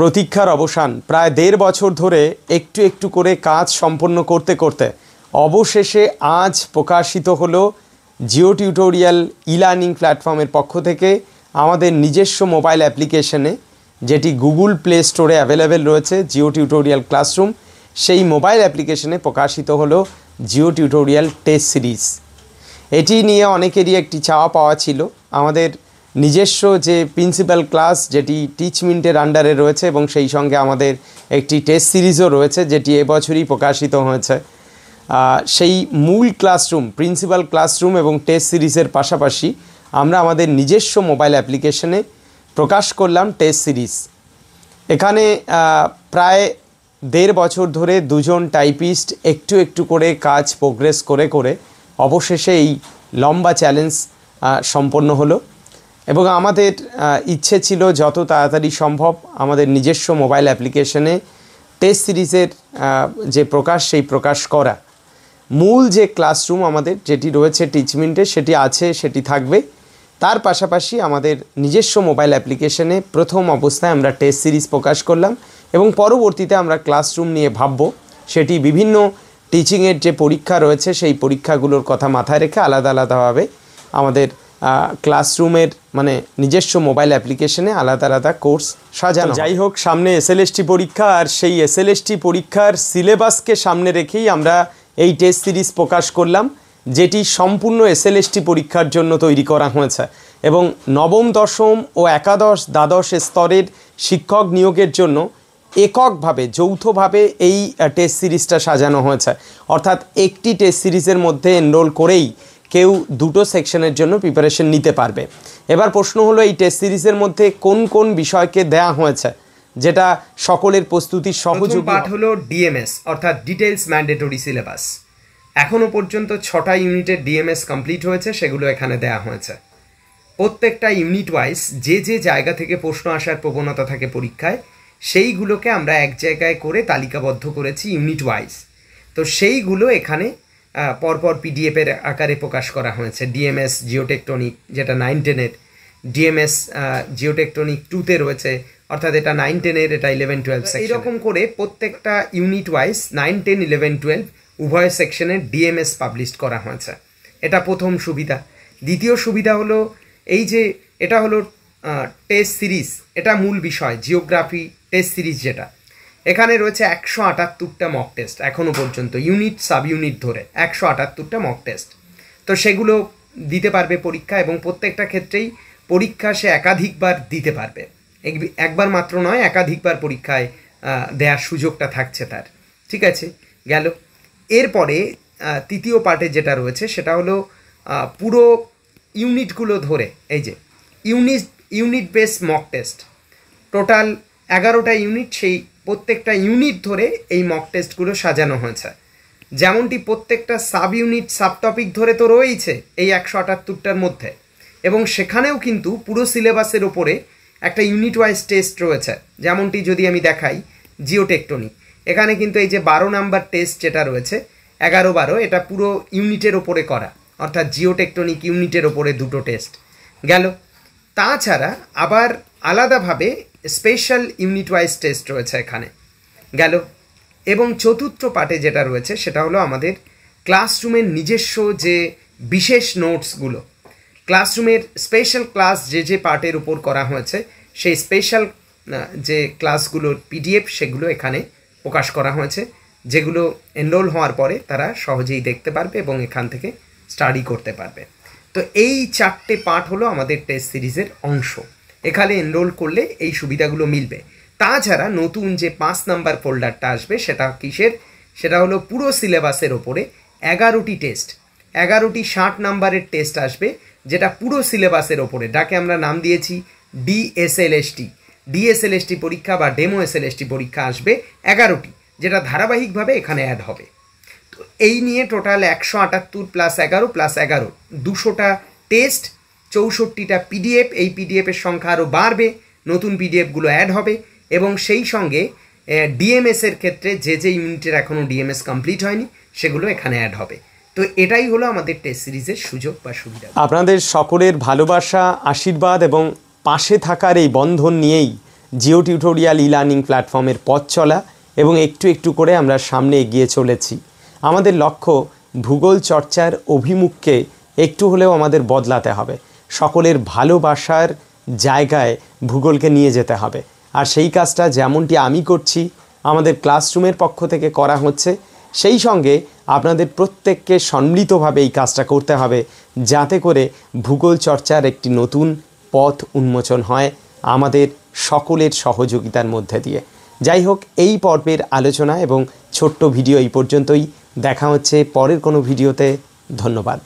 প্রতীক্ষার অবসান প্রায় 1.5 বছর ধরে একটু একটু করে কাজ সম্পন্ন করতে করতে অবশেষে আজ প্রকাশিত হলো জিও টিউটোরিয়াল ই-লার্নিং প্ল্যাটফর্মের পক্ষ থেকে আমাদের নিজস্ব মোবাইল অ্যাপ্লিকেশনে, যেটি গুগল প্লে স্টোরে অ্যাভেলেবেল রয়েছে, জিও টিউটোরিয়াল ক্লাসরুম। সেই মোবাইল অ্যাপ্লিকেশনে প্রকাশিত হলো জিও টিউটোরিয়াল টেস্ট সিরিজ। এটি নিয়ে অনেকেরই একটি চাওয়া পাওয়া ছিল। আমাদের নিজস্ব যে প্রিন্সিপাল ক্লাস, যেটি টিচমিন্টের আন্ডারে রয়েছে, এবং সেই সঙ্গে আমাদের একটি টেস্ট সিরিজও রয়েছে, যেটি এবছরই প্রকাশিত হয়েছে। সেই মূল ক্লাসরুম, প্রিন্সিপাল ক্লাসরুম এবং টেস্ট সিরিজের পাশাপাশি আমরা আমাদের নিজস্ব মোবাইল অ্যাপ্লিকেশনে প্রকাশ করলাম টেস্ট সিরিজ। এখানে প্রায় 1.5 বছর ধরে দুজন টাইপিস্ট একটু একটু করে কাজ প্রোগ্রেস করে করে অবশেষে এই লম্বা চ্যালেঞ্জ সম্পন্ন হলো। এবং আমাদের ইচ্ছে ছিল যত তাড়াতাড়ি সম্ভব আমাদের নিজস্ব মোবাইল অ্যাপ্লিকেশনে টেস্ট সিরিজের যে প্রকাশ, সেই প্রকাশ করা। মূল যে ক্লাসরুম আমাদের যেটি রয়েছে টিচমিন্টে, সেটি আছে, সেটি থাকবে। তার পাশাপাশি আমাদের নিজস্ব মোবাইল অ্যাপ্লিকেশনে প্রথম অবস্থায় আমরা টেস্ট সিরিজ প্রকাশ করলাম, এবং পরবর্তীতে আমরা ক্লাসরুম নিয়ে ভাবব। সেটি বিভিন্ন টিচিংয়ের যে পরীক্ষা রয়েছে সেই পরীক্ষাগুলোর কথা মাথায় রেখে আলাদা আলাদাভাবে আমাদের ক্লাসরুমের মানে নিজস্ব মোবাইল অ্যাপ্লিকেশনে আলাদা আলাদা কোর্স সাজানো। যাই হোক, সামনে এসএলএসটি পরীক্ষা, আর সেই এসএলএসটি পরীক্ষার সিলেবাসকে সামনে রেখেই আমরা এই টেস্ট সিরিজ প্রকাশ করলাম, যেটি সম্পূর্ণ এসএলএসটি পরীক্ষার জন্য তৈরি করা হয়েছে। এবং নবম, দশম ও একাদশ, দ্বাদশ স্তরের শিক্ষক নিয়োগের জন্য এককভাবে, যৌথভাবে এই টেস্ট সিরিজটা সাজানো হয়েছে। অর্থাৎ একটি টেস্ট সিরিজের মধ্যে এনরোল করেই কেউ দুটো সেকশনের জন্য প্রিপারেশন নিতে পারবে। এবার প্রশ্ন হলো, এই টেস্ট সিরিজের মধ্যে কোন কোন বিষয়কে দেয়া হয়েছে যেটা সকলের প্রস্তুতির সহযোগী? পাঠ হলো ডিএমএস অর্থাৎ ডিটেইলস ম্যান্ডেটরি সিলেবাস। এখনও পর্যন্ত 6টা ইউনিটের ডিএমএস কমপ্লিট হয়েছে, সেগুলো এখানে দেয়া হয়েছে। প্রত্যেকটা ইউনিট ওয়াইজ যে যে জায়গা থেকে প্রশ্ন আসার প্রবণতা থাকে পরীক্ষায়, সেইগুলোকে আমরা এক জায়গায় করে তালিকাবদ্ধ করেছি ইউনিট ওয়াইজ। তো সেইগুলো এখানে পরপর পিডিএফের আকারে প্রকাশ করা হয়েছে। ডিএমএস জিওটেকটনিক, যেটা 9-10-এর, ডিএমএস জিওটেকটনিক 2-তে রয়েছে, অর্থাৎ এটা 9-10-এর, এটা 11-12 সেকশন। এইরকম করে প্রত্যেকটা ইউনিট ওয়াইজ 9, 10, 11, 12 উভয় সেকশনের ডিএমএস পাবলিশ করা হয়েছে। এটা প্রথম সুবিধা। দ্বিতীয় সুবিধা হলো এই যে এটা হলো টেস্ট সিরিজ, এটা মূল বিষয় জিওগ্রাফি টেস্ট সিরিজ, যেটা এখানে রয়েছে 178টা মক টেস্ট এখনও পর্যন্ত, ইউনিট সাব ইউনিট ধরে 178টা মক টেস্ট। তো সেগুলো দিতে পারবে পরীক্ষা, এবং প্রত্যেকটা ক্ষেত্রেই পরীক্ষা সে একাধিকবার দিতে পারবে। একবার মাত্র নয়, একাধিকবার পরীক্ষায় দেওয়ার সুযোগটা থাকছে তার। ঠিক আছে, গেল। এরপরে তৃতীয় পার্টে যেটা রয়েছে সেটা হলো পুরো ইউনিটগুলো ধরে, এই যে unit base mock test, total 11টা ইউনিট, সেই প্রত্যেকটা ইউনিট ধরে এই মক টেস্টগুলো সাজানো হয়েছে। যেমনটি প্রত্যেকটা সাব ইউনিট সাব টপিক ধরে তো রয়েছে এই 178টার মধ্যে, এবং সেখানেও কিন্তু পুরো সিলেবাসের ওপরে একটা ইউনিট ওয়াইজ টেস্ট রয়েছে। যেমনটি যদি আমি দেখাই জিওটেকটনিক, এখানে কিন্তু এই যে 12 নাম্বার টেস্ট যেটা রয়েছে 11-12, এটা পুরো ইউনিটের ওপরে করা, অর্থাৎ জিওটেকটনিক ইউনিটের ওপরে 2টো টেস্ট গেল। তাছাড়া আবার আলাদাভাবে স্পেশাল ইউনিট ওয়াইজ টেস্ট রয়েছে এখানে, গেল। এবং চতুর্থ পার্টে যেটা রয়েছে সেটা হলো আমাদের ক্লাসরুমের নিজস্ব যে বিশেষ নোটসগুলো, ক্লাসরুমের স্পেশাল ক্লাস যে যে পার্টের উপর করা হয়েছে সেই স্পেশাল যে ক্লাসগুলোর পিডিএফ, সেগুলো এখানে প্রকাশ করা হয়েছে, যেগুলো এনরোল হওয়ার পরে তারা সহজেই দেখতে পারবে এবং এখান থেকে স্টাডি করতে পারবে। তো এই 4টে পার্ট হলো আমাদের টেস্ট সিরিজের অংশ। এখানে এনরোল করলে এই সুবিধাগুলো মিলবে। তাছাড়া নতুন যে 5 নাম্বার ফোল্ডারটা আসবে, সেটা কিসের? সেটা হলো পুরো সিলেবাসের ওপরে 11টি টেস্ট, 11টি 60 নাম্বারের টেস্ট আসবে, যেটা পুরো সিলেবাসের ওপরে, যাকে আমরা নাম দিয়েছি ডিএসএলএসটি। ডিএসএলএসটি পরীক্ষা বা ডেমো এসএলএসটি পরীক্ষা আসবে 11টি, যেটা ধারাবাহিকভাবে এখানে অ্যাড হবে। তো এই নিয়ে টোটাল 178 + 11 + 11 200টা টেস্ট, 64টা পিডিএফ। এই পিডিএফের সংখ্যা আরও বাড়বে, নতুন পিডিএফগুলো অ্যাড হবে, এবং সেই সঙ্গে ডিএমএসের ক্ষেত্রে যে যে ইউনিটের এখনও ডিএমএস কমপ্লিট হয়নি সেগুলো এখানে অ্যাড হবে। তো এটাই হলো আমাদের টেস্ট সিরিজের সুযোগ বা সুবিধা। আপনাদের সকলের ভালোবাসা, আশীর্বাদ এবং পাশে থাকার এই বন্ধন নিয়েই জিও টিউটোরিয়াল ই লার্নিং প্ল্যাটফর্মের পথ চলা এবং একটু একটু করে আমরা সামনে এগিয়ে চলেছি। আমাদের লক্ষ্য ভূগোল চর্চার অভিমুখকে একটু হলেও আমাদের বদলাতে হবে। সকলের ভালোবাসার জায়গায় ভূগোলকে নিয়ে যেতে হবে। আর সেই কাজটা যেমনটি আমি করছি, আমাদের ক্লাসরুমের পক্ষ থেকে করা হচ্ছে, সেই সঙ্গে আপনাদের প্রত্যেককে সম্মিলিতভাবে এই কাজটা করতে হবে, যাতে করে ভূগোল চর্চার একটি নতুন পথ উন্মোচন হয় আমাদের সকলের সহযোগিতার মধ্যে দিয়ে। যাই হোক, এই পর্বের আলোচনা এবং ছোট্ট ভিডিও এই পর্যন্তই। দেখা হচ্ছে পরের কোনো ভিডিওতে। ধন্যবাদ।